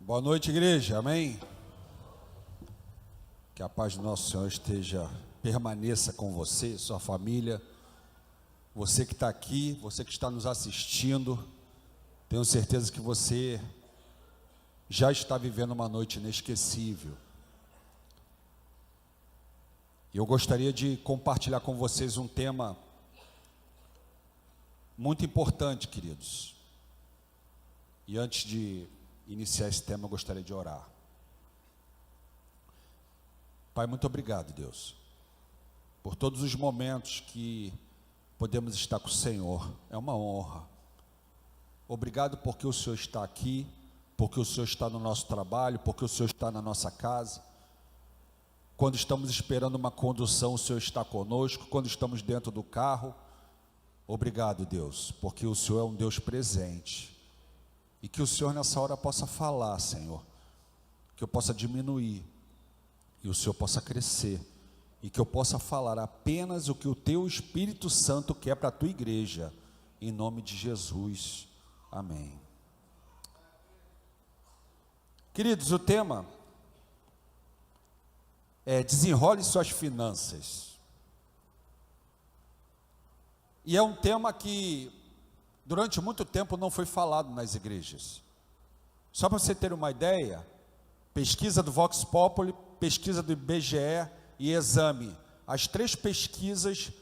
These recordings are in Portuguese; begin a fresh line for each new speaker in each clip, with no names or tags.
Boa noite, igreja, amém? Que a paz do nosso Senhor permaneça com você, sua família, você que está aqui, você que está nos assistindo. Tenho certeza que você já está vivendo uma noite inesquecível. E eu gostaria de compartilhar com vocês um tema muito importante, queridos. E antes de iniciar esse tema, eu gostaria de orar. Pai, muito obrigado, Deus, por todos os momentos que podemos estar com o Senhor. É uma honra. Obrigado porque o Senhor está aqui, porque o Senhor está no nosso trabalho, porque o Senhor está na nossa casa. Quando estamos esperando uma condução, o Senhor está conosco. Quando estamos dentro do carro, obrigado, Deus, porque o Senhor é um Deus presente. E que o Senhor nessa hora possa falar, Senhor, que eu possa diminuir e o Senhor possa crescer, e que eu possa falar apenas o que o Teu Espírito Santo quer para a Tua igreja, em nome de Jesus, amém. Queridos, o tema é desenrole suas finanças, e é um tema que durante muito tempo não foi falado nas igrejas. Só para você ter uma ideia, pesquisa do Vox Populi, pesquisa do IBGE e Exame, as três pesquisas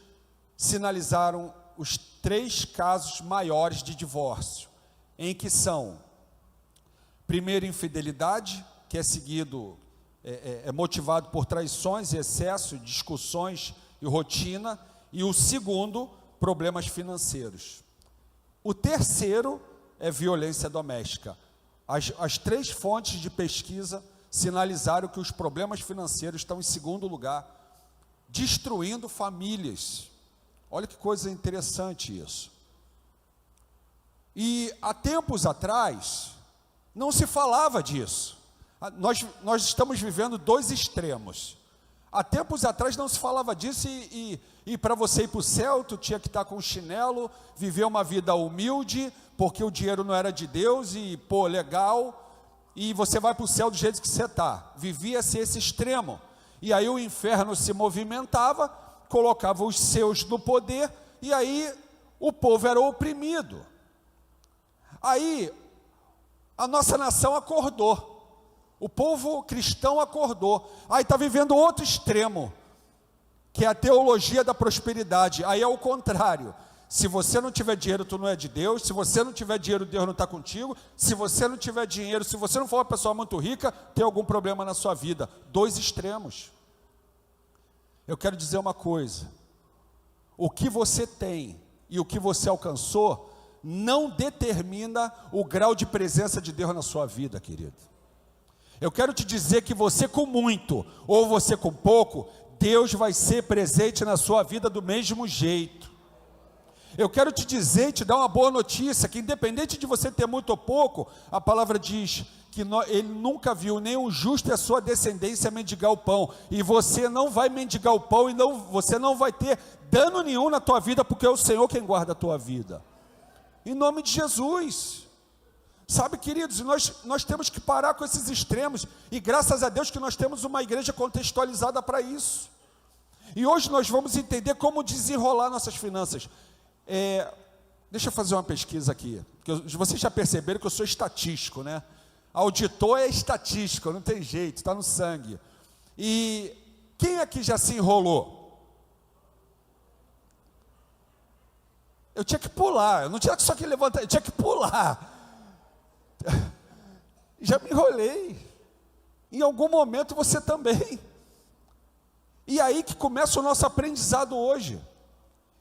sinalizaram os 3 casos maiores de divórcio, em que são, primeiro, infidelidade, que é seguido, é motivado por traições e excesso, discussões e rotina, e o segundo, problemas financeiros. O terceiro é violência doméstica. As 3 fontes de pesquisa sinalizaram que os problemas financeiros estão em segundo lugar, destruindo famílias. Olha que coisa interessante isso. E há tempos atrás, não se falava disso. Nós estamos vivendo 2 extremos. Há tempos atrás não se falava disso e para você ir para o céu, tu tinha que estar com chinelo, viver uma vida humilde, porque o dinheiro não era de Deus e, legal, e você vai para o céu do jeito que você está. Vivia-se esse extremo. E aí o inferno se movimentava, colocava os seus no poder, e aí o povo era oprimido. Aí a nossa nação acordou. O povo cristão acordou. Aí está vivendo outro extremo, que é a teologia da prosperidade. Aí é o contrário. Se você não tiver dinheiro, tu não é de Deus. Se você não tiver dinheiro, Deus não está contigo. Se você não tiver dinheiro, se você não for uma pessoa muito rica, tem algum problema na sua vida. 2 extremos. Eu quero dizer uma coisa. O que você tem e o que você alcançou não determina o grau de presença de Deus na sua vida, querido. Eu quero te dizer que você com muito, ou você com pouco, Deus vai ser presente na sua vida do mesmo jeito. Eu quero te dizer, te dar uma boa notícia, que independente de você ter muito ou pouco, a palavra diz que Ele nunca viu nem o justo e a sua descendência mendigar o pão, e você não vai mendigar o pão, e você não vai ter dano nenhum na tua vida, porque é o Senhor quem guarda a tua vida, em nome de Jesus. Sabe, queridos, nós temos que parar com esses extremos, e graças a Deus que nós temos uma igreja contextualizada para isso. E hoje nós vamos entender como desenrolar nossas finanças. Deixa eu fazer uma pesquisa aqui, porque vocês já perceberam que eu sou estatístico, né? Auditor é estatístico, não tem jeito, está no sangue. E quem aqui já se enrolou? Eu tinha que pular, eu não tinha só que levantar, eu tinha que pular. Já me enrolei. Em algum momento você também. E aí que começa o nosso aprendizado hoje.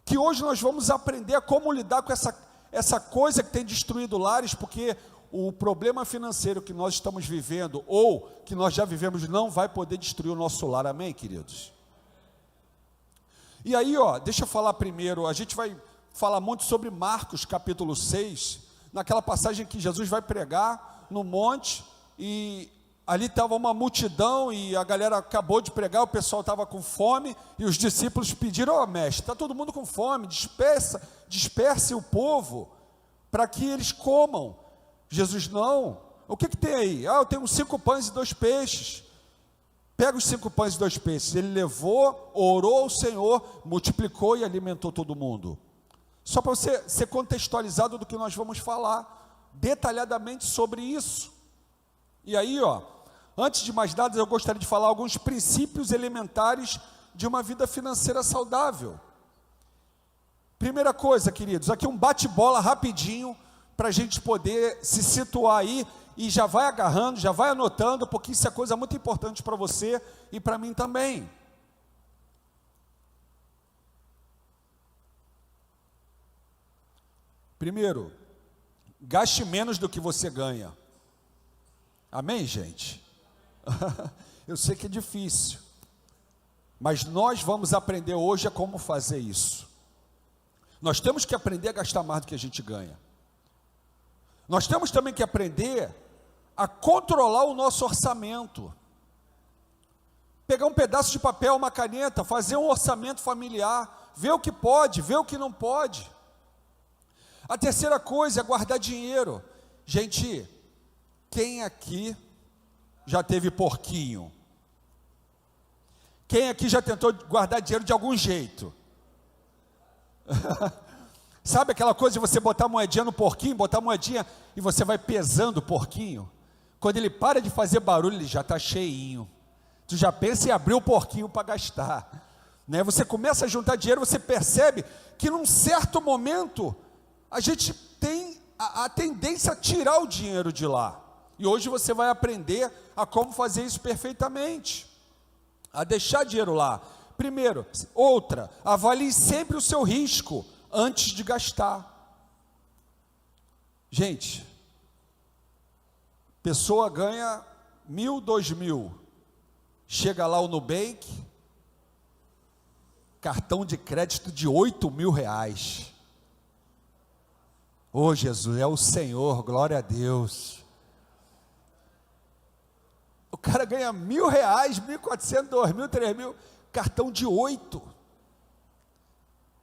Que hoje nós vamos aprender a como lidar com essa coisa que tem destruído lares, porque o problema financeiro que nós estamos vivendo, ou que nós já vivemos, não vai poder destruir o nosso lar, amém, queridos? E aí, deixa eu falar primeiro, a gente vai falar muito sobre Marcos capítulo 6, naquela passagem que Jesus vai pregar no monte, e ali estava uma multidão, e a galera acabou de pregar, o pessoal estava com fome, e os discípulos pediram, mestre, está todo mundo com fome, disperse o povo, para que eles comam. Jesus, não, o que tem aí? Eu tenho 5 pães e 2 peixes. Pega os 5 pães e 2 peixes. Ele levou, orou ao Senhor, multiplicou e alimentou todo mundo. Só para você ser contextualizado do que nós vamos falar detalhadamente sobre isso. E aí, antes de mais nada, eu gostaria de falar alguns princípios elementares de uma vida financeira saudável. Primeira coisa, queridos, aqui um bate-bola rapidinho, para a gente poder se situar aí, e já vai agarrando, já vai anotando, porque isso é coisa muito importante para você e para mim também. Primeiro, gaste menos do que você ganha. Amém, gente? Eu sei que é difícil, mas nós vamos aprender hoje a como fazer isso. Nós temos que aprender a gastar mais do que a gente ganha. Nós temos também que aprender a controlar o nosso orçamento. Pegar um pedaço de papel, uma caneta, fazer um orçamento familiar, ver o que pode, ver o que não pode. A terceira coisa é guardar dinheiro. Gente, quem aqui já teve porquinho? Quem aqui já tentou guardar dinheiro de algum jeito? Sabe aquela coisa de você botar moedinha no porquinho, botar moedinha e você vai pesando o porquinho? Quando ele para de fazer barulho, ele já está cheinho. Tu já pensa em abrir o porquinho para gastar, né? Você começa a juntar dinheiro, você percebe que num certo momento a gente tem a tendência a tirar o dinheiro de lá. E hoje você vai aprender a como fazer isso perfeitamente, a deixar dinheiro lá. Primeiro, avalie sempre o seu risco antes de gastar. Gente, pessoa ganha 1.000, 2.000, chega lá o Nubank, cartão de crédito de 8.000 reais. Oh, Jesus, é o Senhor, glória a Deus. O cara ganha 1.000 reais, 1.400, 2.000, 3.000, cartão de 8.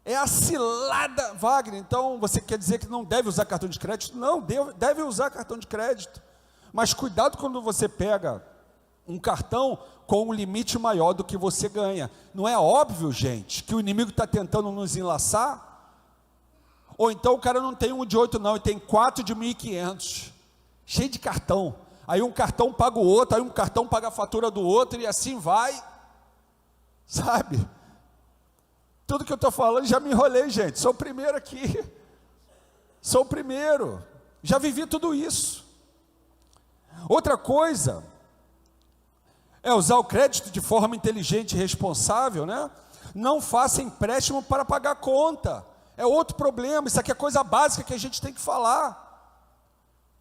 É a cilada, Wagner. Então você quer dizer que não deve usar cartão de crédito? Não, deve usar cartão de crédito. Mas cuidado quando você pega um cartão com um limite maior do que você ganha. Não é óbvio, gente, que o inimigo está tentando nos enlaçar? Ou então o cara não tem um de 8 não, ele tem 4 de 1.500, cheio de cartão. Aí um cartão paga o outro, aí um cartão paga a fatura do outro, e assim vai, sabe? Tudo que eu estou falando, já me enrolei, gente, sou o primeiro aqui, sou o primeiro, já vivi tudo isso. Outra coisa, é usar o crédito de forma inteligente e responsável, né? Não faça empréstimo para pagar conta, é outro problema, isso aqui é coisa básica que a gente tem que falar.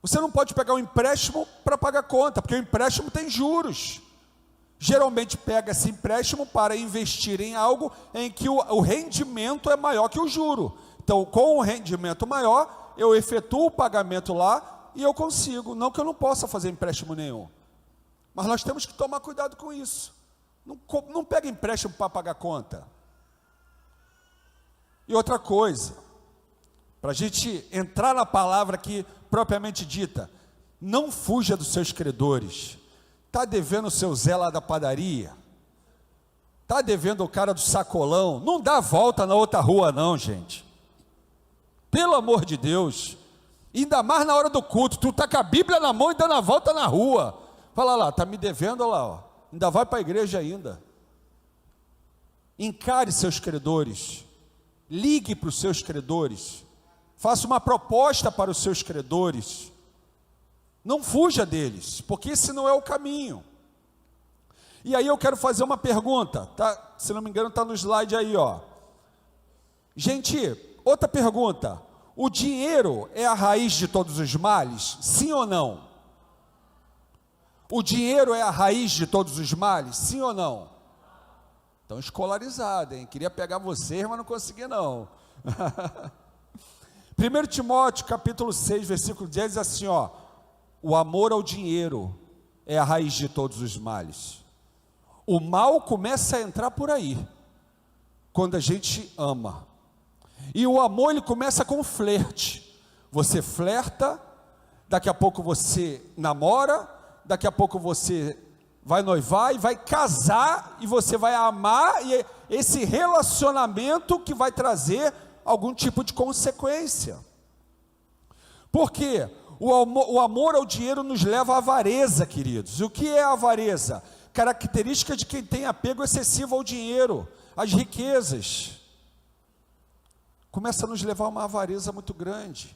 Você não pode pegar um empréstimo para pagar conta, porque o empréstimo tem juros. Geralmente pega esse empréstimo para investir em algo em que o rendimento é maior que o juro. Então, com o rendimento maior, eu efetuo o pagamento lá e eu consigo. Não que eu não possa fazer empréstimo nenhum. Mas nós temos que tomar cuidado com isso. Não pega empréstimo para pagar conta. E outra coisa, para a gente entrar na palavra aqui propriamente dita, não fuja dos seus credores. Está devendo o seu Zé lá da padaria? Está devendo o cara do sacolão? Não dá volta na outra rua não, gente. Pelo amor de Deus. Ainda mais na hora do culto, tu está com a Bíblia na mão e dando a volta na rua. Fala lá, está me devendo, olha lá, ainda vai para a igreja ainda. Encare seus credores. Ligue para os seus credores. Faça uma proposta para os seus credores. Não fuja deles, porque esse não é o caminho. E aí eu quero fazer uma pergunta, tá? Se não me engano está no slide aí, ó. Gente, outra pergunta. O dinheiro é a raiz de todos os males? Sim ou não? O dinheiro é a raiz de todos os males? Sim ou não? Estão escolarizados, hein? Queria pegar vocês, mas não consegui não. 1 Timóteo capítulo 6, versículo 10 diz assim, ó: o amor ao dinheiro é a raiz de todos os males. O mal começa a entrar por aí, quando a gente ama. E o amor, ele começa com flerte. Você flerta daqui a pouco você namora, daqui a pouco você vai noivar e vai casar, e você vai amar, e é esse relacionamento que vai trazer algum tipo de consequência. Por quê? O amor ao dinheiro nos leva à avareza, queridos. O que é a avareza? Característica de quem tem apego excessivo ao dinheiro, às riquezas. Começa a nos levar a uma avareza muito grande.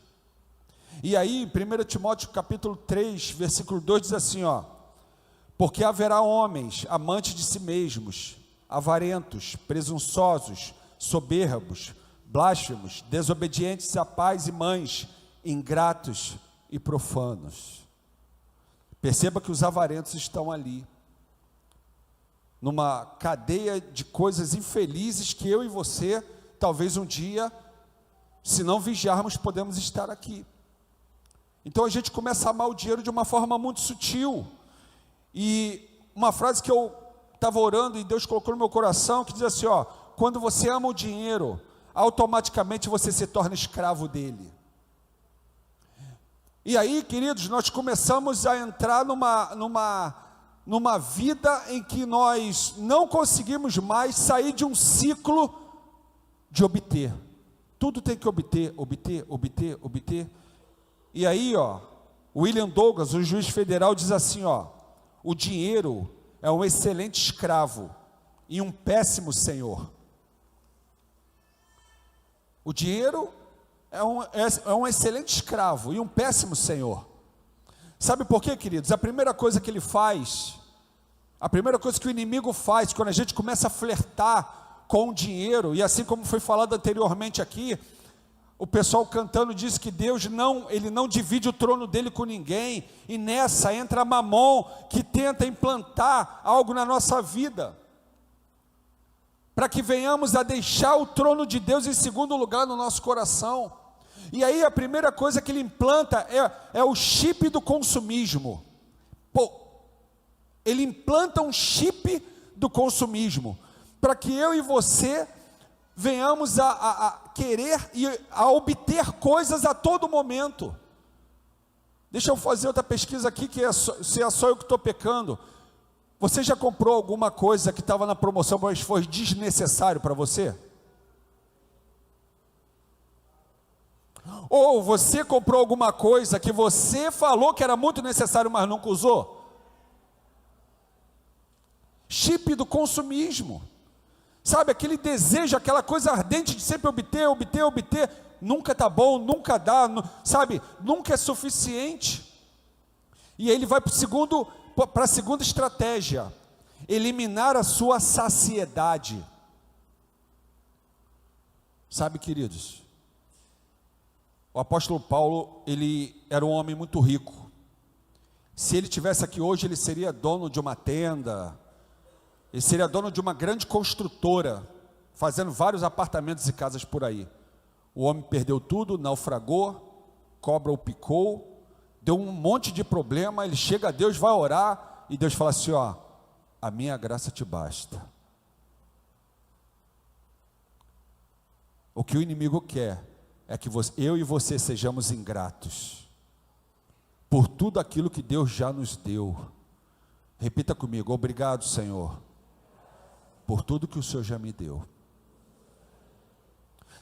E aí, 1 Timóteo capítulo 3, versículo 2 diz assim, porque haverá homens amantes de si mesmos, avarentos, presunçosos, soberbos, blasfemos, desobedientes a pais e mães, ingratos e profanos. Perceba que os avarentos estão ali, numa cadeia de coisas infelizes que eu e você, talvez um dia, se não vigiarmos, podemos estar aqui. Então a gente começa a amar o dinheiro de uma forma muito sutil. E uma frase que eu estava orando e Deus colocou no meu coração, que diz assim, quando você ama o dinheiro, automaticamente você se torna escravo dele. E aí, queridos, nós começamos a entrar numa vida em que nós não conseguimos mais sair de um ciclo de obter. Tudo tem que obter, obter, obter, obter. E aí, William Douglas, o juiz federal, diz assim, o dinheiro é um excelente escravo e um péssimo senhor. O dinheiro é um excelente escravo e um péssimo senhor. Sabe por quê, queridos? A primeira coisa que ele faz, a primeira coisa que o inimigo faz, quando a gente começa a flertar com o dinheiro, e assim como foi falado anteriormente aqui, o pessoal cantando diz que Deus ele não divide o trono dele com ninguém, e nessa entra Mamon, que tenta implantar algo na nossa vida, para que venhamos a deixar o trono de Deus em segundo lugar no nosso coração. E aí a primeira coisa que ele implanta é o chip do consumismo. Ele implanta um chip do consumismo, para que eu e você venhamos a querer e a obter coisas a todo momento. Deixa eu fazer outra pesquisa aqui, se é só eu que estou pecando. Você já comprou alguma coisa que estava na promoção, mas foi desnecessário para você? Ou você comprou alguma coisa que você falou que era muito necessário, mas nunca usou? Chip do consumismo. Sabe, aquele desejo, aquela coisa ardente de sempre obter, obter, obter, nunca está bom, nunca dá, sabe, nunca é suficiente. E aí ele vai para a segunda estratégia, eliminar a sua saciedade. Sabe, queridos, o apóstolo Paulo, ele era um homem muito rico. Se ele estivesse aqui hoje, ele seria dono de uma tenda, ele seria dono de uma grande construtora, fazendo vários apartamentos e casas por aí. O homem perdeu tudo, naufragou, cobra o picou, deu um monte de problema, ele chega a Deus, vai orar, e Deus fala assim, a minha graça te basta. O que o inimigo quer é que eu e você sejamos ingratos por tudo aquilo que Deus já nos deu. Repita comigo, obrigado, Senhor, por tudo que o Senhor já me deu.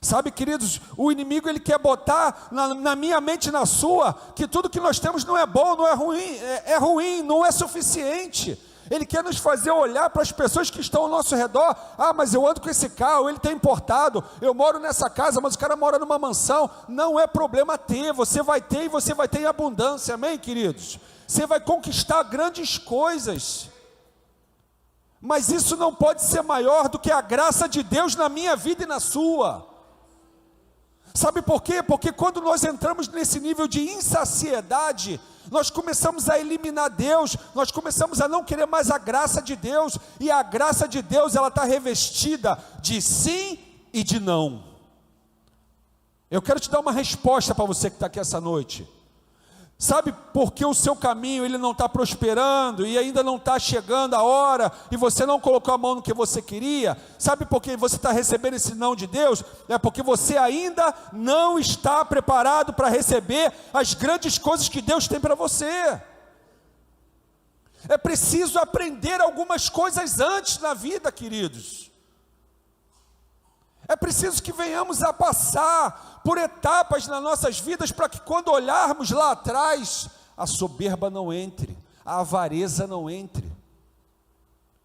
Sabe, queridos, o inimigo ele quer botar na minha mente e na sua, que tudo que nós temos não é bom, não é ruim, é ruim, não é suficiente. Ele quer nos fazer olhar para as pessoas que estão ao nosso redor. Mas eu ando com esse carro, ele está importado, eu moro nessa casa, mas o cara mora numa mansão. Não é problema ter, você vai ter e você vai ter em abundância, amém, queridos? Você vai conquistar grandes coisas, mas isso não pode ser maior do que a graça de Deus na minha vida e na sua. Sabe por quê? Porque quando nós entramos nesse nível de insaciedade, nós começamos a eliminar Deus, nós começamos a não querer mais a graça de Deus, e a graça de Deus, ela está revestida de sim e de não. Eu quero te dar uma resposta para você que está aqui essa noite. Sabe por que o seu caminho ele não está prosperando e ainda não está chegando a hora e você não colocou a mão no que você queria? Sabe por que você está recebendo esse não de Deus? É porque você ainda não está preparado para receber as grandes coisas que Deus tem para você. É preciso aprender algumas coisas antes na vida, queridos. É preciso que venhamos a passar por etapas nas nossas vidas para que quando olharmos lá atrás, a soberba não entre, a avareza não entre.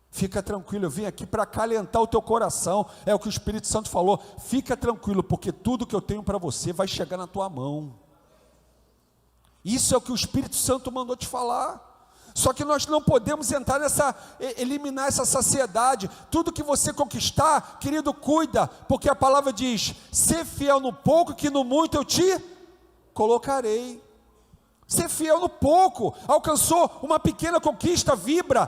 Fica tranquilo, eu vim aqui para acalentar o teu coração, é o que o Espírito Santo falou, fica tranquilo, porque tudo que eu tenho para você vai chegar na tua mão. Isso é o que o Espírito Santo mandou te falar. Só que nós não podemos entrar eliminar essa saciedade. Tudo que você conquistar, querido, cuida, porque a palavra diz: ser fiel no pouco, que no muito eu te colocarei. Ser fiel no pouco, alcançou uma pequena conquista, vibra,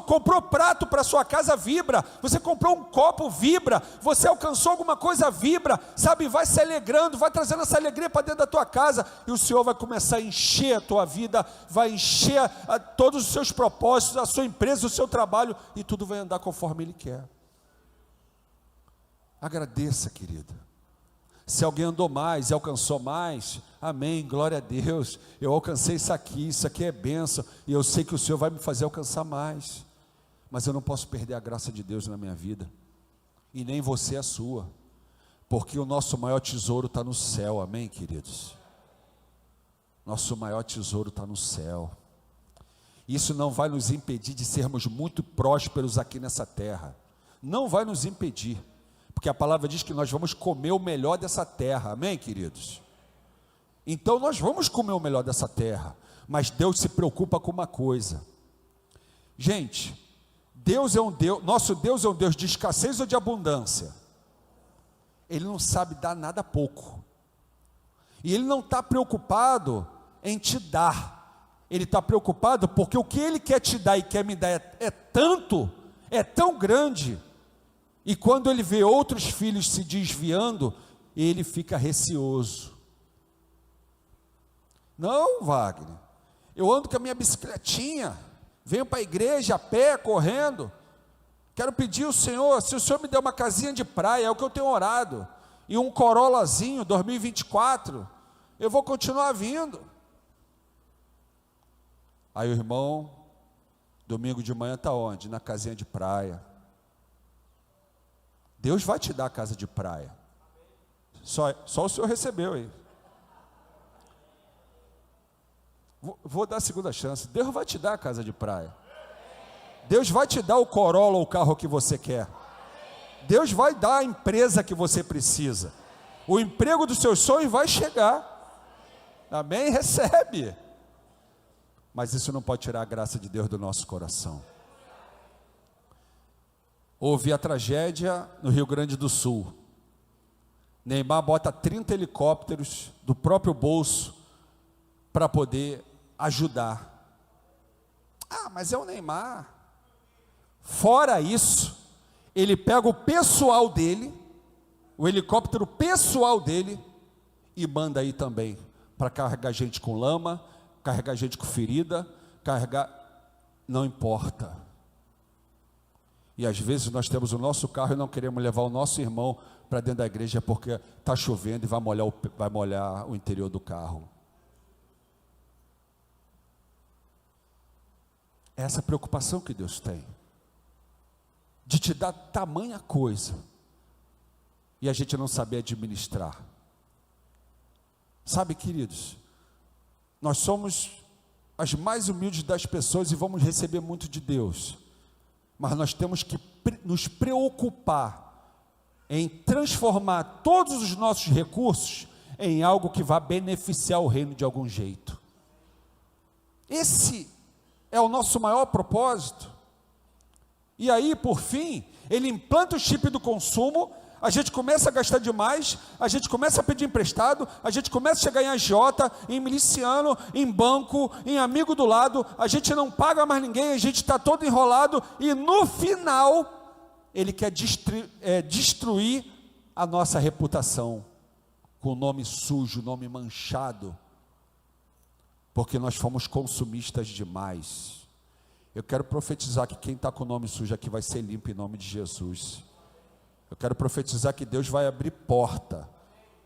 comprou prato para sua casa, vibra, você comprou um copo, vibra, você alcançou alguma coisa, vibra, sabe, vai se alegrando, vai trazendo essa alegria para dentro da tua casa, e o Senhor vai começar a encher a tua vida, vai encher todos os seus propósitos, a sua empresa, o seu trabalho, e tudo vai andar conforme Ele quer. Agradeça, querida. Se alguém andou mais e alcançou mais, amém, glória a Deus, eu alcancei isso aqui é bênção, e eu sei que o Senhor vai me fazer alcançar mais, mas eu não posso perder a graça de Deus na minha vida, e nem você a sua, porque o nosso maior tesouro está no céu, amém, queridos? Nosso maior tesouro está no céu. Isso não vai nos impedir de sermos muito prósperos aqui nessa terra, não vai nos impedir, porque a palavra diz que nós vamos comer o melhor dessa terra, amém, queridos? Então nós vamos comer o melhor dessa terra, mas Deus se preocupa com uma coisa, gente, nosso Deus é um Deus de escassez ou de abundância? Ele não sabe dar nada pouco, e Ele não está preocupado em te dar, Ele está preocupado porque o que Ele quer te dar e quer me dar é tão grande, e quando Ele vê outros filhos se desviando, Ele fica receoso. Não, Wagner, eu ando com a minha bicicletinha, venho para a igreja a pé, correndo, quero pedir ao Senhor, se o Senhor me der uma casinha de praia, é o que eu tenho orado, e um Corollazinho 2024, eu vou continuar vindo. Aí o irmão, domingo de manhã está onde? Na casinha de praia. Deus vai te dar a casa de praia, só o Senhor recebeu aí. Vou dar a segunda chance, Deus vai te dar a casa de praia, Deus vai te dar o Corolla ou o carro que você quer, Deus vai dar a empresa que você precisa, o emprego dos seus sonhos vai chegar, amém? Recebe, mas isso não pode tirar a graça de Deus do nosso coração. Houve a tragédia no Rio Grande do Sul, Neymar bota 30 helicópteros do próprio bolso para poder ajudar. Mas é o Neymar. Fora isso, ele pega o pessoal dele, o helicóptero pessoal dele, e manda aí também, para carregar gente com lama, carregar gente com ferida, não importa. E às vezes nós temos o nosso carro e não queremos levar o nosso irmão para dentro da igreja porque está chovendo e vai molhar o interior do carro. É essa preocupação que Deus tem, de te dar tamanha coisa, e a gente não saber administrar. Sabe, queridos, nós somos as mais humildes das pessoas e vamos receber muito de Deus, mas nós temos que nos preocupar em transformar todos os nossos recursos em algo que vá beneficiar o reino de algum jeito. Esse é o nosso maior propósito. E aí, por fim, ele implanta o chip do consumo, a gente começa a gastar demais, a gente começa a pedir emprestado, a gente começa a chegar em agiota, em miliciano, em banco, em amigo do lado, a gente não paga mais ninguém, a gente está todo enrolado, e no final, ele quer destruir a nossa reputação, com o nome sujo, nome manchado. porque nós fomos consumistas demais. Eu quero profetizar que quem está com o nome sujo aqui vai ser limpo em nome de Jesus. Eu quero profetizar que Deus vai abrir porta,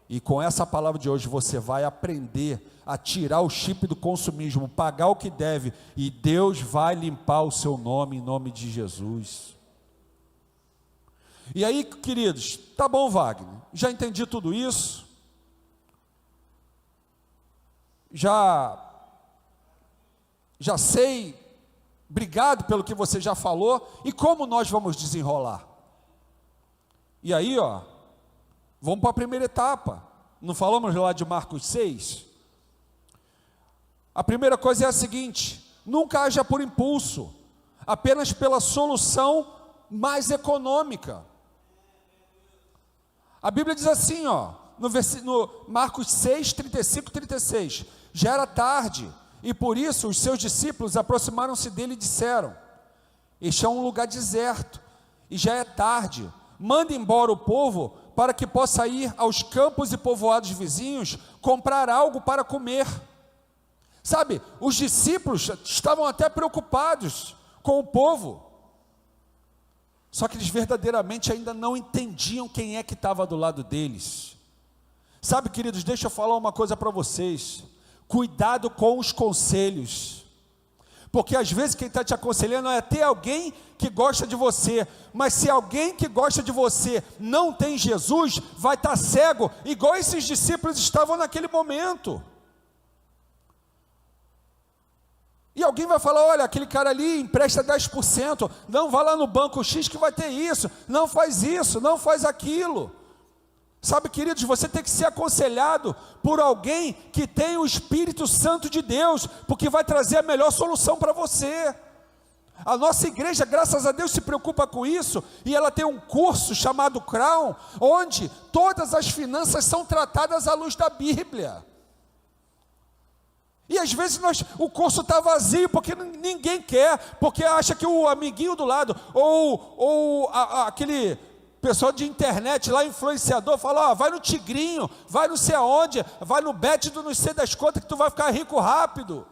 e com essa palavra de hoje você vai aprender a tirar o chip do consumismo, pagar o que deve, e Deus vai limpar o seu nome em nome de Jesus. E aí, queridos, tá bom, Wagner, já entendi tudo isso, já sei, obrigado pelo que você já falou, e como nós vamos desenrolar? E aí, vamos para a primeira etapa. Não falamos lá de Marcos 6? A primeira coisa é a seguinte: nunca haja por impulso, apenas pela solução mais econômica. A Bíblia diz assim, no Marcos 6, 35 e 36, já era tarde, e por isso os seus discípulos aproximaram-se dele e disseram: este é um lugar deserto, e já é tarde, manda embora o povo, para que possa ir aos campos e povoados vizinhos, comprar algo para comer. Sabe, os discípulos estavam até preocupados com o povo, só que eles verdadeiramente ainda não entendiam quem é que estava do lado deles. Sabe, queridos, deixa eu falar uma coisa para vocês: cuidado com os conselhos, porque às vezes quem está te aconselhando é até alguém que gosta de você, mas se alguém que gosta de você não tem Jesus, vai estar cego, igual esses discípulos estavam naquele momento. E alguém vai falar: olha, aquele cara ali empresta 10%, não, vai lá no banco X que vai ter isso, não faz isso, não faz aquilo. Sabe, queridos, você tem que ser aconselhado por alguém que tem o Espírito Santo de Deus, porque vai trazer a melhor solução para você. A nossa igreja, graças a Deus, se preocupa com isso, e ela tem um curso chamado Crown, onde todas as finanças são tratadas à luz da Bíblia. E às vezes o curso está vazio, porque ninguém quer, porque acha que o amiguinho do lado, ou aquele pessoal de internet lá, influenciador, fala: vai no Tigrinho, vai não sei aonde, vai no Bet do não sei das contas, que tu vai ficar rico rápido.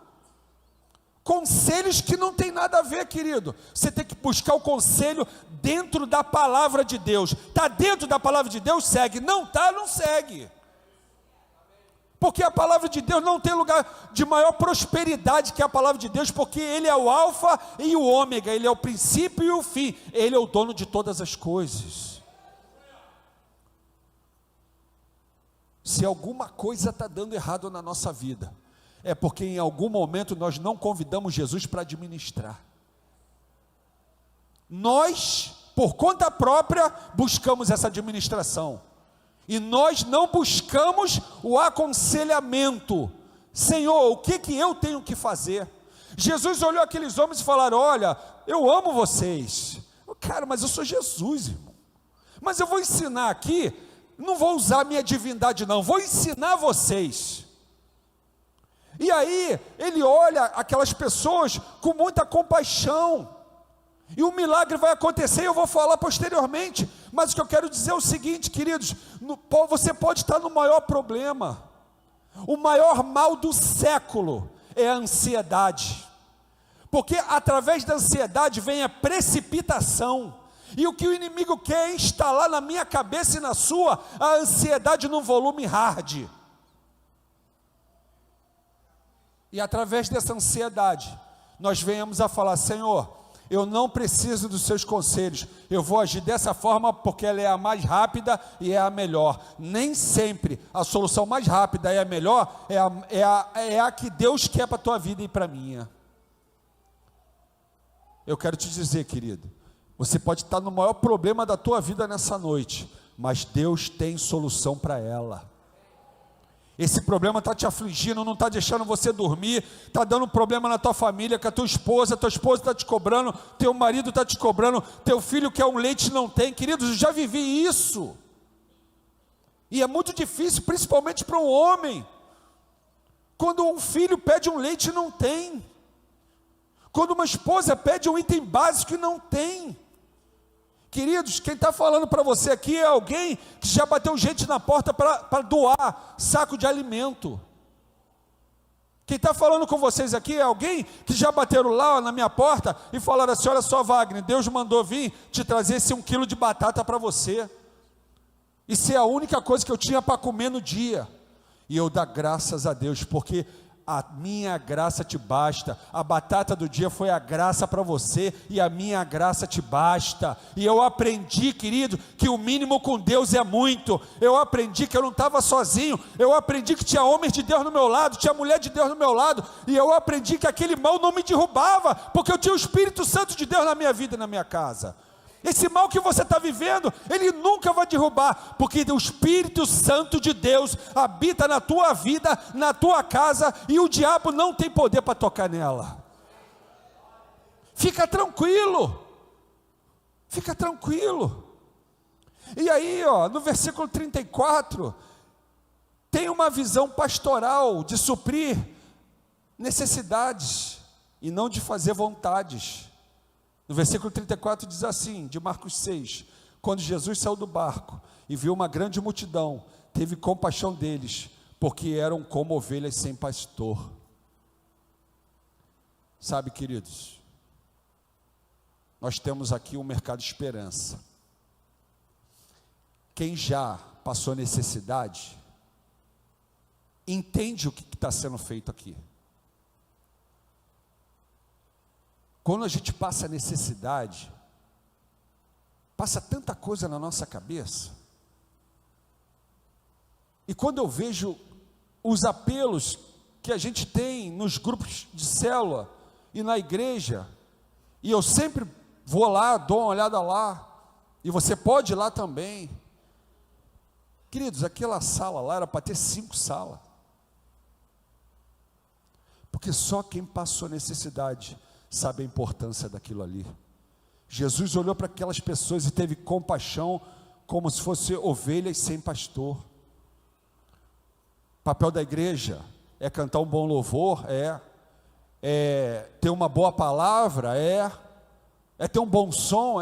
Conselhos que não tem nada a ver, querido. Você tem que buscar o conselho dentro da palavra de Deus. Está dentro da palavra de Deus, segue. Não está, não segue. Porque a palavra de Deus não tem lugar de maior prosperidade que a palavra de Deus, porque Ele é o alfa e o ômega, Ele é o princípio e o fim, Ele é o dono de todas as coisas. Se alguma coisa está dando errado na nossa vida, é porque em algum momento nós não convidamos Jesus para administrar. Nós, por conta própria, buscamos essa administração, e nós não buscamos o aconselhamento. Senhor, o que eu tenho que fazer? Jesus olhou aqueles homens e falaram: olha, eu amo vocês. Cara, mas eu sou Jesus, irmão. Mas eu vou ensinar aqui, não vou usar a minha divindade não, vou ensinar vocês. E aí, ele olha aquelas pessoas com muita compaixão, e o milagre vai acontecer, e eu vou falar posteriormente, mas o que eu quero dizer é o seguinte, queridos, você pode estar no maior problema, o maior mal do século é a ansiedade, porque através da ansiedade vem a precipitação, e o que o inimigo quer é instalar na minha cabeça e na sua, a ansiedade num volume hard, e através dessa ansiedade, nós venhamos a falar: Senhor, eu não preciso dos seus conselhos, eu vou agir dessa forma porque ela é a mais rápida e é a melhor. Nem sempre a solução mais rápida e a melhor é a que Deus quer para a tua vida e para a minha. Eu quero te dizer, querido, você pode estar no maior problema da tua vida nessa noite, mas Deus tem solução para ela. Esse problema está te afligindo, não está deixando você dormir, está dando problema na tua família, com a tua esposa está te cobrando, teu marido está te cobrando, teu filho quer um leite e não tem. Queridos, eu já vivi isso, e é muito difícil, principalmente para um homem, quando um filho pede um leite e não tem, quando uma esposa pede um item básico e não tem. Queridos, quem está falando para você aqui é alguém que já bateu gente na porta para doar saco de alimento. Quem está falando com vocês aqui é alguém que já bateram lá na minha porta e falaram assim: olha só, Wagner, Deus mandou vir te trazer esse 1 quilo de batata para você. Isso é a única coisa que eu tinha para comer no dia. E eu dou graças a Deus, porque a minha graça te basta. A batata do dia foi a graça para você, e a minha graça te basta. E eu aprendi, querido, que o mínimo com Deus é muito. Eu aprendi que eu não estava sozinho. Eu aprendi que tinha homens de Deus no meu lado, tinha mulher de Deus no meu lado. E eu aprendi que aquele mal não me derrubava, porque eu tinha o Espírito Santo de Deus na minha vida e na minha casa. Esse mal que você está vivendo, ele nunca vai derrubar, porque o Espírito Santo de Deus habita na tua vida, na tua casa, e o diabo não tem poder para tocar nela. Fica tranquilo, fica tranquilo. E aí, no versículo 34, tem uma visão pastoral de suprir necessidades e não de fazer vontades. No versículo 34 diz assim, de Marcos 6, quando Jesus saiu do barco e viu uma grande multidão, teve compaixão deles, porque eram como ovelhas sem pastor. Sabe, queridos, nós temos aqui um mercado de esperança. Quem já passou necessidade, entende o que está sendo feito aqui. Quando a gente passa necessidade, passa tanta coisa na nossa cabeça. E quando eu vejo os apelos que a gente tem nos grupos de célula e na igreja, e eu sempre vou lá, dou uma olhada lá, e você pode ir lá também. Queridos, aquela sala lá era para ter 5 salas. Porque só quem passou necessidade sabe a importância daquilo ali. Jesus olhou para aquelas pessoas e teve compaixão, como se fossem ovelhas sem pastor. O papel da igreja é cantar um bom louvor, é ter uma boa palavra, é ter um bom som,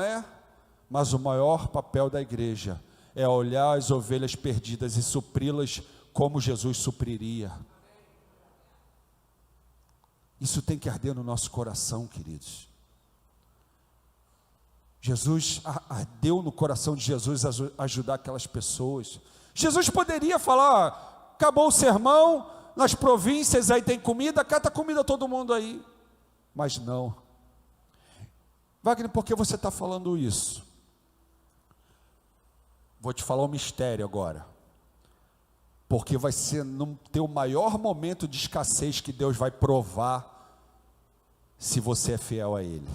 mas o maior papel da igreja é olhar as ovelhas perdidas e supri-las como Jesus supriria. Isso tem que arder no nosso coração, queridos. Jesus, ardeu no coração de Jesus ajudar aquelas pessoas. Jesus poderia falar: acabou o sermão, nas províncias aí tem comida, cata comida todo mundo aí. Mas não. Wagner, por que você está falando isso? Vou te falar um mistério agora. Porque vai ser no teu maior momento de escassez que Deus vai provar se você é fiel a Ele.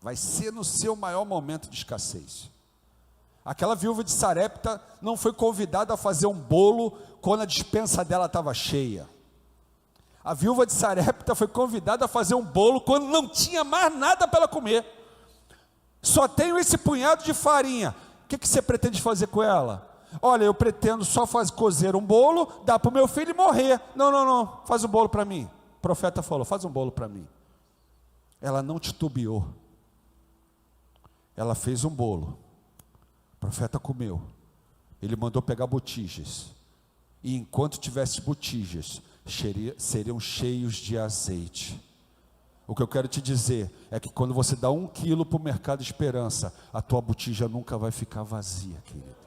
Vai ser no seu maior momento de escassez. Aquela viúva de Sarepta não foi convidada a fazer um bolo quando a despensa dela estava cheia. A viúva de Sarepta foi convidada a fazer um bolo quando não tinha mais nada para ela comer. Só tenho esse punhado de farinha. O que você pretende fazer com ela? Olha, eu pretendo só cozer um bolo, dar para o meu filho e morrer. Não, faz um bolo para mim. O profeta falou: faz um bolo para mim. Ela não titubeou. Ela fez um bolo. O profeta comeu. Ele mandou pegar botijas. E enquanto tivesse botijas, seriam cheios de azeite. O que eu quero te dizer é que quando você dá 1 quilo para o Mercado Esperança, a tua botija nunca vai ficar vazia, querido.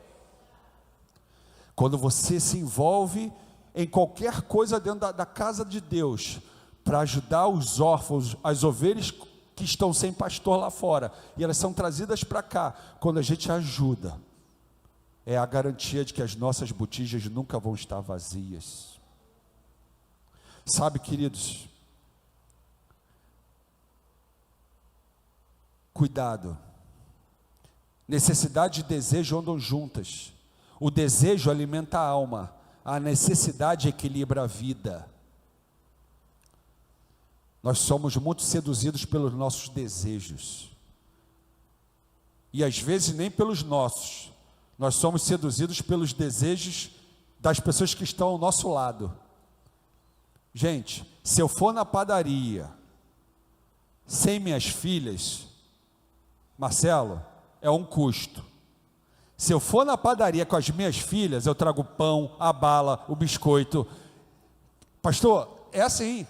Quando você se envolve em qualquer coisa dentro da casa de Deus, para ajudar os órfãos, as ovelhas que estão sem pastor lá fora, e elas são trazidas para cá, quando a gente ajuda, é a garantia de que as nossas botijas nunca vão estar vazias. Sabe, queridos, cuidado, necessidade e desejo andam juntas. O desejo alimenta a alma, a necessidade equilibra a vida. Nós somos muito seduzidos pelos nossos desejos, e às vezes nem pelos nossos, nós somos seduzidos pelos desejos das pessoas que estão ao nosso lado. Gente, se eu for na padaria sem minhas filhas, Marcelo, é um custo. Se eu for na padaria com as minhas filhas, eu trago o pão, a bala, o biscoito. Pastor, é assim,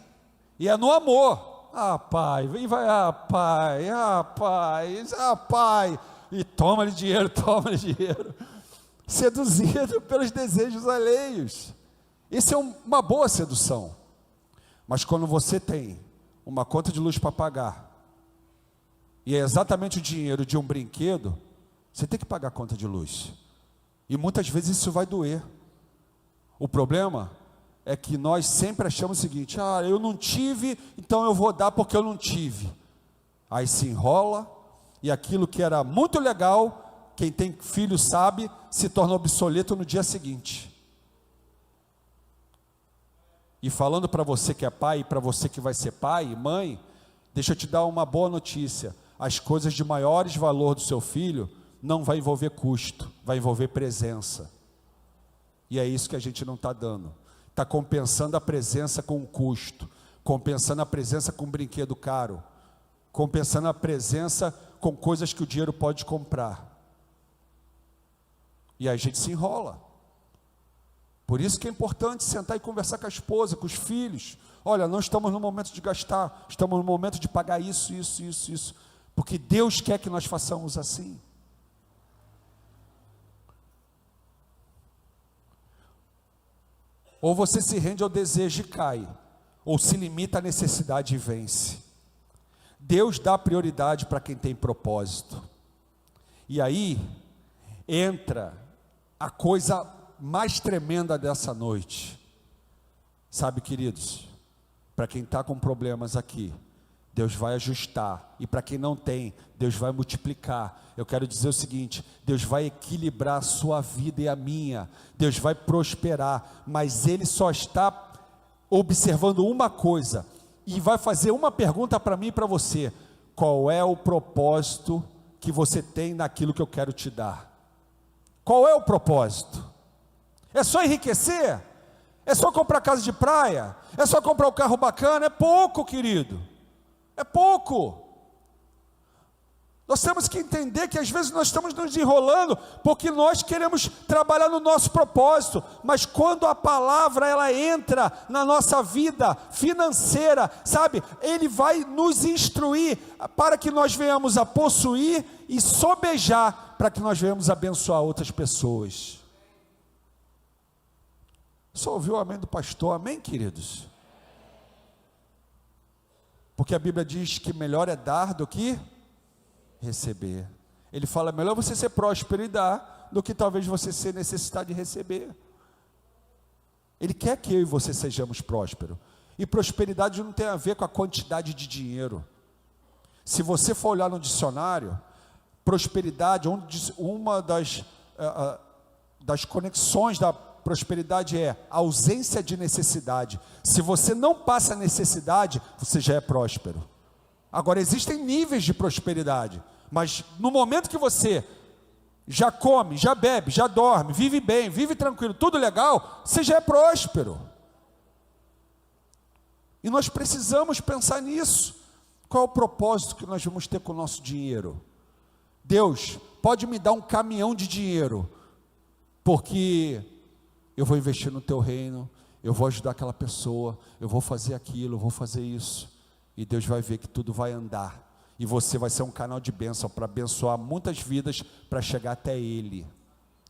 e é no amor. Ah, pai, vem, vai, pai, pai, e toma-lhe dinheiro, seduzido pelos desejos alheios. Isso é uma boa sedução. Mas quando você tem uma conta de luz para pagar, e é exatamente o dinheiro de um brinquedo, você tem que pagar a conta de luz. E muitas vezes isso vai doer. O problema é que nós sempre achamos o seguinte: eu não tive, então eu vou dar porque eu não tive. Aí se enrola, e aquilo que era muito legal, quem tem filho sabe, se torna obsoleto no dia seguinte. E falando para você que é pai, e para você que vai ser pai e mãe, deixa eu te dar uma boa notícia: as coisas de maiores valor do seu filho não vai envolver custo, vai envolver presença. E é isso que a gente não está dando. Está compensando a presença com o custo, compensando a presença com um brinquedo caro, compensando a presença com coisas que o dinheiro pode comprar. E aí a gente se enrola. Por isso que é importante sentar e conversar com a esposa, com os filhos. Olha, não estamos no momento de gastar, estamos no momento de pagar isso, porque Deus quer que nós façamos assim. Ou você se rende ao desejo e cai, ou se limita à necessidade e vence. Deus dá prioridade para quem tem propósito. E aí entra a coisa mais tremenda dessa noite. Sabe, queridos, para quem está com problemas aqui, Deus vai ajustar, e para quem não tem, Deus vai multiplicar. Eu quero dizer o seguinte: Deus vai equilibrar a sua vida e a minha, Deus vai prosperar, mas Ele só está observando uma coisa, e vai fazer uma pergunta para mim e para você: qual é o propósito que você tem naquilo que eu quero te dar? Qual é o propósito? É só enriquecer? É só comprar casa de praia? É só comprar um carro bacana? É pouco, querido. É pouco. Nós temos que entender que às vezes nós estamos nos enrolando porque nós queremos trabalhar no nosso propósito, mas quando a palavra ela entra na nossa vida financeira, sabe, Ele vai nos instruir para que nós venhamos a possuir e sobejar, para que nós venhamos a abençoar outras pessoas. Só ouviu o amém do pastor? Amém, queridos? Porque a Bíblia diz que melhor é dar do que receber. Ele fala: melhor você ser próspero e dar, do que talvez você ser necessitado de receber. Ele quer que eu e você sejamos prósperos. E prosperidade não tem a ver com a quantidade de dinheiro. Se você for olhar no dicionário, prosperidade, uma das conexões da prosperidade é ausência de necessidade. Se você não passa necessidade, você já é próspero. Agora, existem níveis de prosperidade, mas no momento que você já come, já bebe, já dorme, vive bem, vive tranquilo, tudo legal, você já é próspero. E nós precisamos pensar nisso. Qual é o propósito que nós vamos ter com o nosso dinheiro? Deus, pode me dar um caminhão de dinheiro, porque eu vou investir no teu reino, eu vou ajudar aquela pessoa, eu vou fazer aquilo, eu vou fazer isso. E Deus vai ver que tudo vai andar, e você vai ser um canal de bênção para abençoar muitas vidas, para chegar até Ele,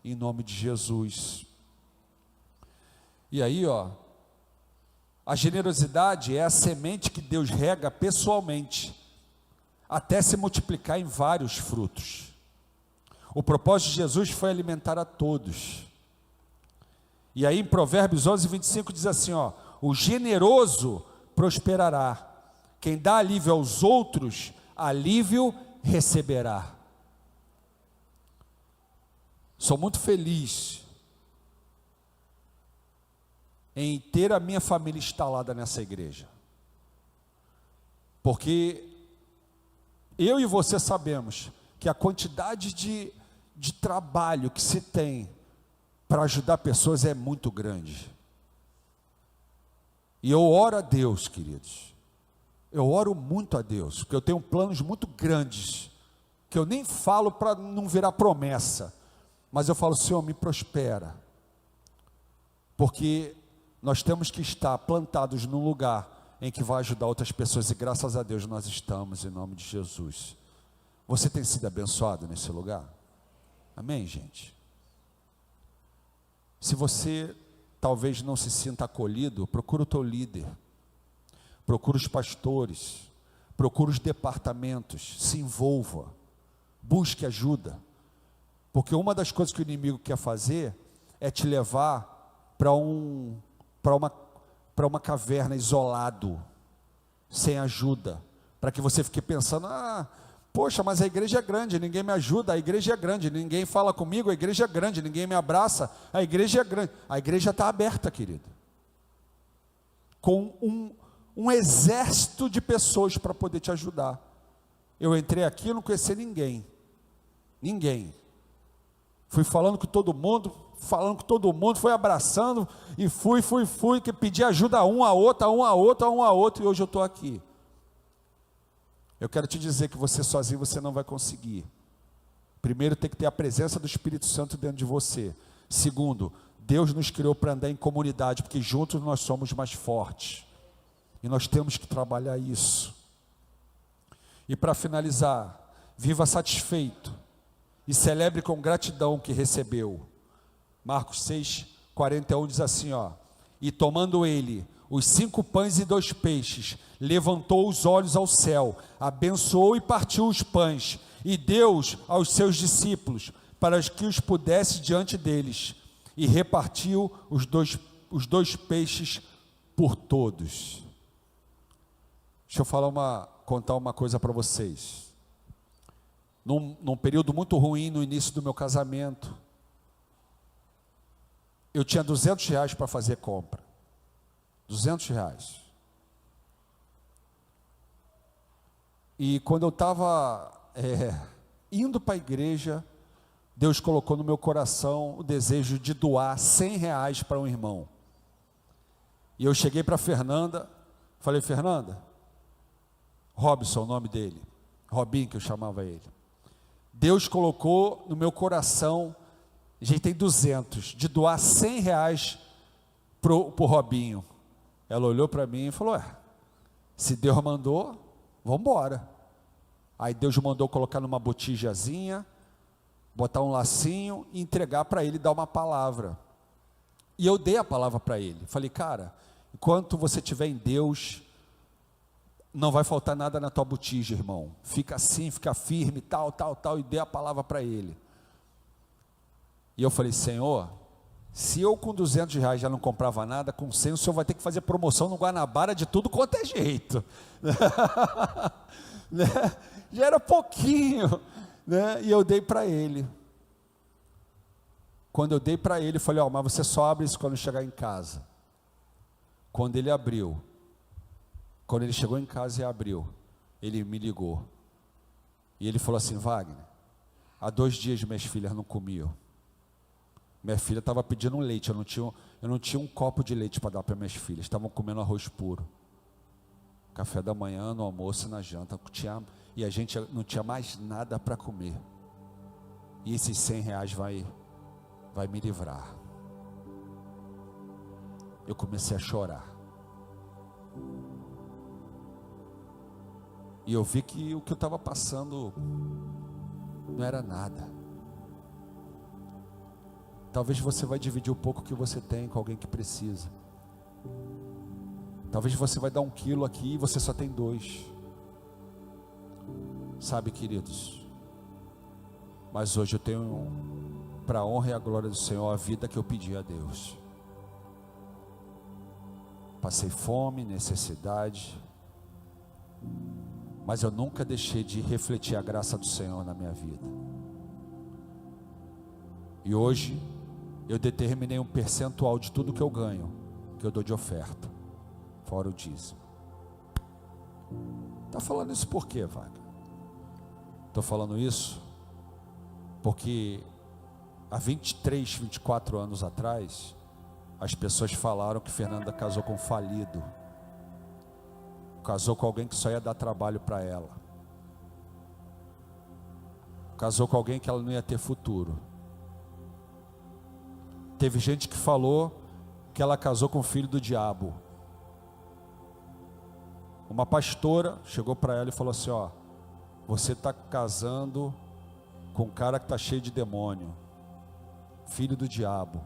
em nome de Jesus. E aí, a generosidade é a semente que Deus rega pessoalmente, até se multiplicar em vários frutos. O propósito de Jesus foi alimentar a todos. E aí em Provérbios 11:25 diz assim: o generoso prosperará, quem dá alívio aos outros, alívio receberá. Sou muito feliz em ter a minha família instalada nessa igreja, porque eu e você sabemos que a quantidade de trabalho que se tem para ajudar pessoas é muito grande. E eu oro a Deus, queridos, eu oro muito a Deus, porque eu tenho planos muito grandes, que eu nem falo para não virar promessa, mas eu falo: Senhor, me prospera, porque nós temos que estar plantados num lugar em que vai ajudar outras pessoas, e graças a Deus nós estamos, em nome de Jesus. Você tem sido abençoado nesse lugar? Amém, gente? Se você talvez não se sinta acolhido, procura o teu líder, procura os pastores, procura os departamentos, se envolva, busque ajuda, porque uma das coisas que o inimigo quer fazer é te levar para uma caverna, isolado, sem ajuda, para que você fique pensando: poxa, mas a igreja é grande, ninguém me ajuda, a igreja é grande, ninguém fala comigo, a igreja é grande, ninguém me abraça, a igreja é grande. A igreja está aberta, querido, com um exército de pessoas para poder te ajudar. Eu entrei aqui, eu não conhecia ninguém, fui falando com todo mundo, fui abraçando, e fui, que pedi ajuda a um, a outro, e hoje eu estou aqui. Eu quero te dizer que você sozinho você não vai conseguir. Primeiro, tem que ter a presença do Espírito Santo dentro de você. Segundo, Deus nos criou para andar em comunidade, porque juntos nós somos mais fortes, e nós temos que trabalhar isso. E para finalizar, viva satisfeito e celebre com gratidão o que recebeu. Marcos 6:41 diz assim, e tomando ele os 5 pães e 2 peixes, levantou os olhos ao céu, abençoou e partiu os pães, e deu aos seus discípulos, para que os pudesse diante deles, e repartiu os dois peixes por todos. Deixa eu contar uma coisa para vocês. Num período muito ruim, no início do meu casamento, eu tinha R$200 para fazer compra. R$200. E quando eu estava indo para a igreja, Deus colocou no meu coração o desejo de doar R$100 para um irmão. E eu cheguei para a Fernanda, falei: Fernanda, Robson, o nome dele, Robinho, que eu chamava ele. Deus colocou no meu coração, a gente tem 200, de doar R$100 para o Robinho. Ela olhou para mim e falou: se Deus mandou, vamos embora. Aí Deus mandou colocar numa botijazinha, botar um lacinho e entregar para ele, dar uma palavra. E eu dei a palavra para ele. Falei: cara, enquanto você estiver em Deus, não vai faltar nada na tua botija, irmão. Fica assim, fica firme, tal, e dei a palavra para ele. E eu falei: Senhor, se eu com R$200 já não comprava nada, com 100 o Senhor vai ter que fazer promoção no Guanabara de tudo quanto é jeito. Já era pouquinho, e eu dei para ele. Quando eu dei para ele, eu falei: mas você só abre isso quando chegar em casa. Quando ele abriu, quando ele chegou em casa e abriu, ele me ligou. E ele falou assim: Wagner, há 2 dias minhas filhas não comiam. Minha filha estava pedindo leite, eu não tinha um copo de leite para dar para minhas filhas, estavam comendo arroz puro. Café da manhã, no almoço e na janta, e a gente não tinha mais nada para comer. E esses R$100 vai me livrar. Eu comecei a chorar. E eu vi que o que eu estava passando não era nada. Talvez você vai dividir o pouco que você tem com alguém que precisa. Talvez você vai dar 1 quilo aqui e você só tem 2. Sabe, queridos, mas hoje eu tenho, para a honra e a glória do Senhor, a vida que eu pedi a Deus. Passei fome, necessidade, mas eu nunca deixei de refletir a graça do Senhor na minha vida. E hoje eu determinei um percentual de tudo que eu ganho, que eu dou de oferta, fora o dízimo. Está falando isso por quê, Wagner? Estou falando isso porque há 23, 24 anos atrás, as pessoas falaram que Fernanda casou com um falido, casou com alguém que só ia dar trabalho para ela, casou com alguém que ela não ia ter futuro. Teve gente que falou que ela casou com o filho do diabo. Uma pastora chegou para ela e falou assim: ó, você está casando com um cara que está cheio de demônio, filho do diabo.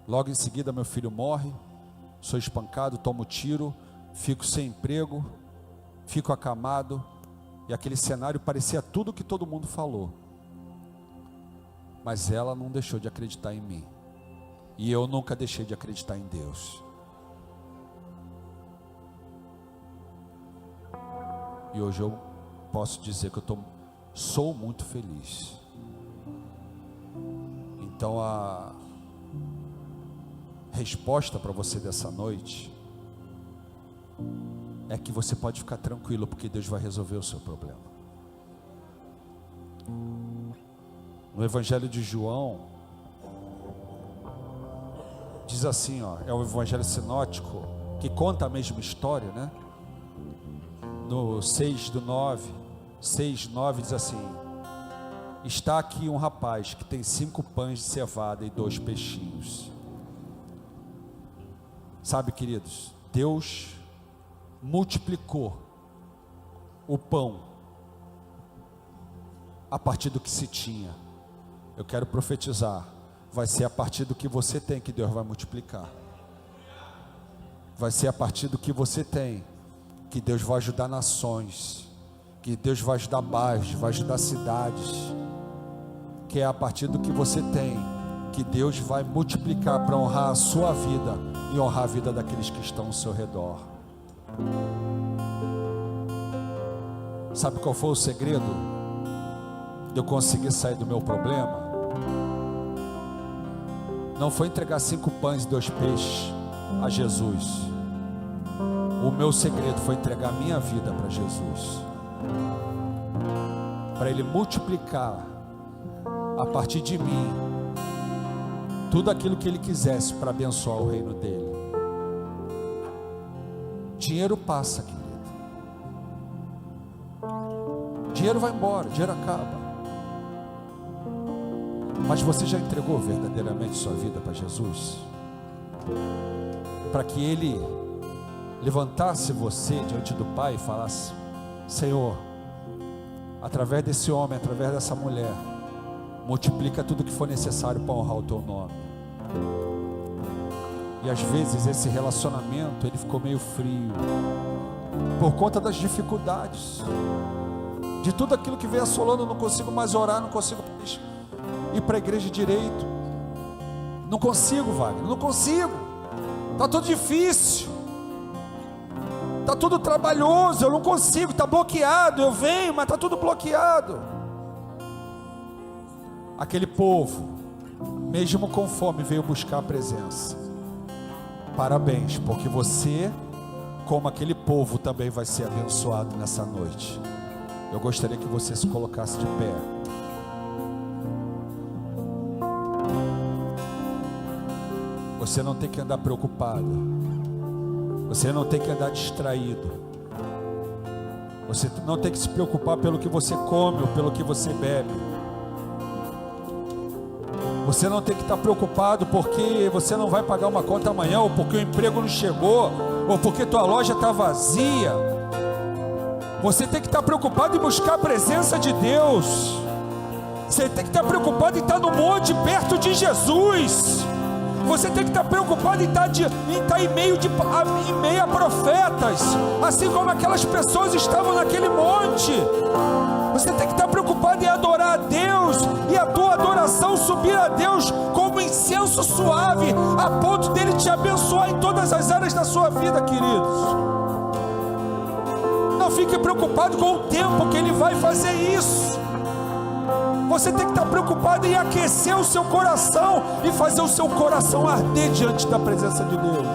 Logo em seguida meu filho morre, sou espancado, tomo tiro, fico sem emprego, fico acamado. E aquele cenário parecia tudo que todo mundo falou. Mas ela não deixou de acreditar em mim. E eu nunca deixei de acreditar em Deus. E hoje eu posso dizer que sou muito feliz. Então a resposta para você dessa noite é que você pode ficar tranquilo, porque Deus vai resolver o seu problema. No Evangelho de João diz assim, ó, é o Evangelho sinótico que conta a mesma história, né? No 6:9 diz assim: está aqui um rapaz que tem 5 pães de cevada e 2 peixinhos. Sabe, queridos, Deus multiplicou o pão a partir do que se tinha. Eu quero profetizar, vai ser a partir do que você tem que Deus vai multiplicar. Vai ser a partir do que você tem que Deus vai ajudar nações, que Deus vai ajudar bairros, vai ajudar cidades. Que é a partir do que você tem que Deus vai multiplicar para honrar a sua vida e honrar a vida daqueles que estão ao seu redor. Sabe qual foi o segredo de eu conseguir sair do meu problema? Não foi entregar 5 pães e 2 peixes a Jesus. O meu segredo foi entregar a minha vida para Jesus, para Ele multiplicar a partir de mim tudo aquilo que Ele quisesse para abençoar o reino dEle. Dinheiro passa, querido. Dinheiro vai embora, dinheiro acaba. Mas você já entregou verdadeiramente sua vida para Jesus? Para que Ele levantasse você diante do Pai e falasse: Senhor, através desse homem, através dessa mulher, multiplica tudo que for necessário para honrar o Teu nome. E às vezes esse relacionamento ele ficou meio frio por conta das dificuldades, de tudo aquilo que vem assolando. Eu não consigo mais orar, não consigo mais ir para a igreja direito, não consigo, Wagner, não consigo, está tudo difícil, está tudo trabalhoso, eu não consigo, está bloqueado, eu venho, mas está tudo bloqueado. Aquele povo, mesmo com fome, veio buscar a presença. Parabéns, porque você, como aquele povo, também vai ser abençoado nessa noite. Eu gostaria que você se colocasse de pé. Você não tem que andar preocupado, você não tem que andar distraído, você não tem que se preocupar pelo que você come ou pelo que você bebe. Você não tem que estar preocupado porque você não vai pagar uma conta amanhã, ou porque o emprego não chegou, ou porque tua loja está vazia. Você tem que estar preocupado em buscar a presença de Deus. Você tem que estar preocupado em estar no monte perto de Jesus. Você tem que estar preocupado em estar em meio a profetas, assim como aquelas pessoas estavam naquele monte. Você tem que estar preocupado em adorar a Deus, e a tua adoração subir a Deus como incenso suave, a ponto dele te abençoar em todas as áreas da sua vida, queridos. Não fique preocupado com o tempo que ele vai fazer isso. Você tem que estar preocupado em aquecer o seu coração e fazer o seu coração arder diante da presença de Deus.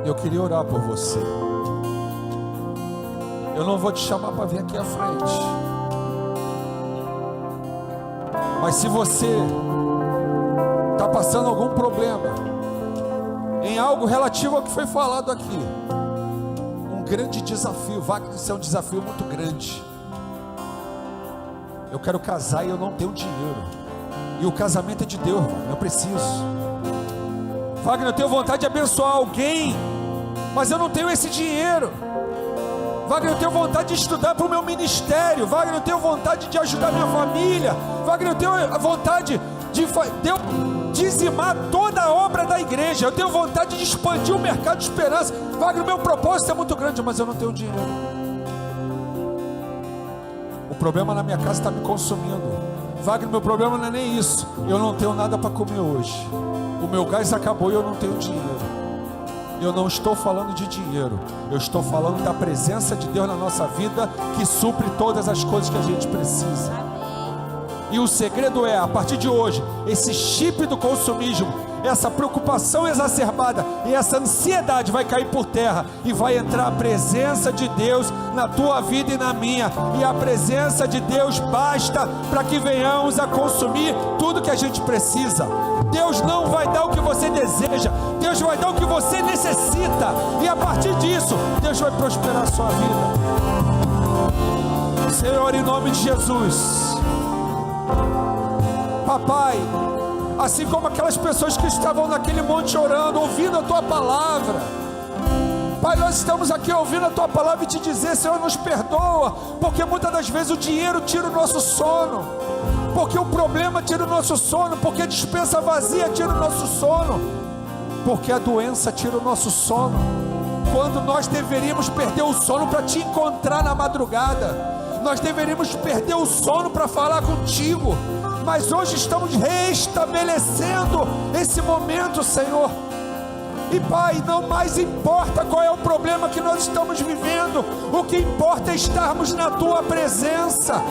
Eu queria orar por você. Eu não vou te chamar para vir aqui à frente, mas se você está passando algum problema em algo relativo ao que foi falado aqui, um grande desafio, Wagner, isso é um desafio muito grande. Eu quero casar e eu não tenho dinheiro. E o casamento é de Deus, eu preciso. Wagner, eu tenho vontade de abençoar alguém, mas eu não tenho esse dinheiro. Wagner, eu tenho vontade de estudar para o meu ministério. Wagner, eu tenho vontade de ajudar minha família. Wagner, eu tenho vontade de dizimar toda a obra da igreja. Eu tenho vontade de expandir o mercado de esperança. Wagner, meu propósito é muito grande, mas eu não tenho dinheiro. O problema na minha casa está me consumindo. Wagner, meu problema não é nem isso. Eu não tenho nada para comer hoje. O meu gás acabou e eu não tenho dinheiro. Eu não estou falando de dinheiro. Eu estou falando da presença de Deus na nossa vida, que supre todas as coisas que a gente precisa. E o segredo é, a partir de hoje, esse chip do consumismo, essa preocupação exacerbada e essa ansiedade vai cair por terra, e vai entrar a presença de Deus na tua vida e na minha. E a presença de Deus basta para que venhamos a consumir tudo que a gente precisa. Deus não vai dar o que você deseja, Deus vai dar o que você necessita, e a partir disso, Deus vai prosperar a sua vida. Senhor, em nome de Jesus, Papai, assim como aquelas pessoas que estavam naquele monte orando, ouvindo a Tua palavra, Pai, nós estamos aqui ouvindo a Tua palavra e te dizer, Senhor, nos perdoa, porque muitas das vezes o dinheiro tira o nosso sono, porque o problema tira o nosso sono, porque a despensa vazia tira o nosso sono, porque a doença tira o nosso sono, quando nós deveríamos perder o sono para te encontrar na madrugada, nós deveríamos perder o sono para falar contigo, mas hoje estamos restabelecendo esse momento, Senhor. E Pai, não mais importa qual é o problema que nós estamos vivendo, o que importa é estarmos na Tua presença.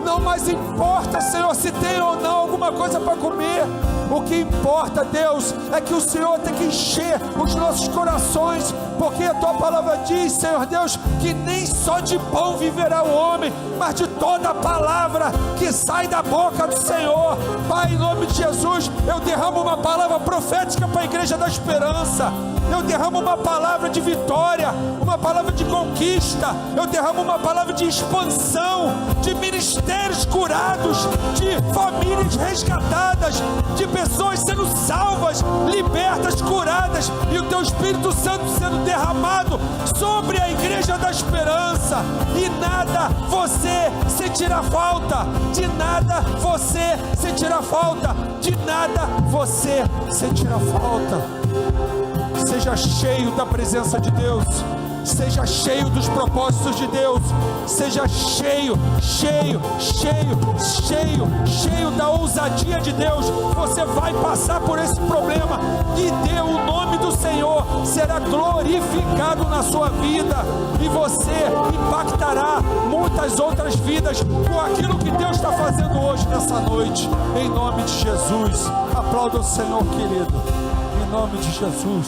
Não mais importa, Senhor, se tem ou não alguma coisa para comer. O que importa, Deus, é que o Senhor tem que encher os nossos corações, porque a Tua palavra diz, Senhor Deus, que nem só de pão viverá o homem, mas de toda a palavra que sai da boca do Senhor. Pai, em nome de Jesus, eu derramo uma palavra profética para a Igreja da Esperança. Eu derramo uma palavra de vitória, uma palavra de conquista. Eu derramo uma palavra de expansão, de ministérios curados, de famílias resgatadas, de pessoas sendo salvas, libertas, curadas, e o Teu Espírito Santo sendo derramado sobre a Igreja da Esperança. E nada você sentirá falta, de nada você sentirá falta, de nada você sentirá falta. Seja cheio da presença de Deus, seja cheio dos propósitos de Deus, seja cheio da ousadia de Deus. Você vai passar por esse problema e o nome do Senhor será glorificado na sua vida, e você impactará muitas outras vidas com aquilo que Deus está fazendo hoje, nessa noite, em nome de Jesus. Aplauda o Senhor, querido, em nome de Jesus.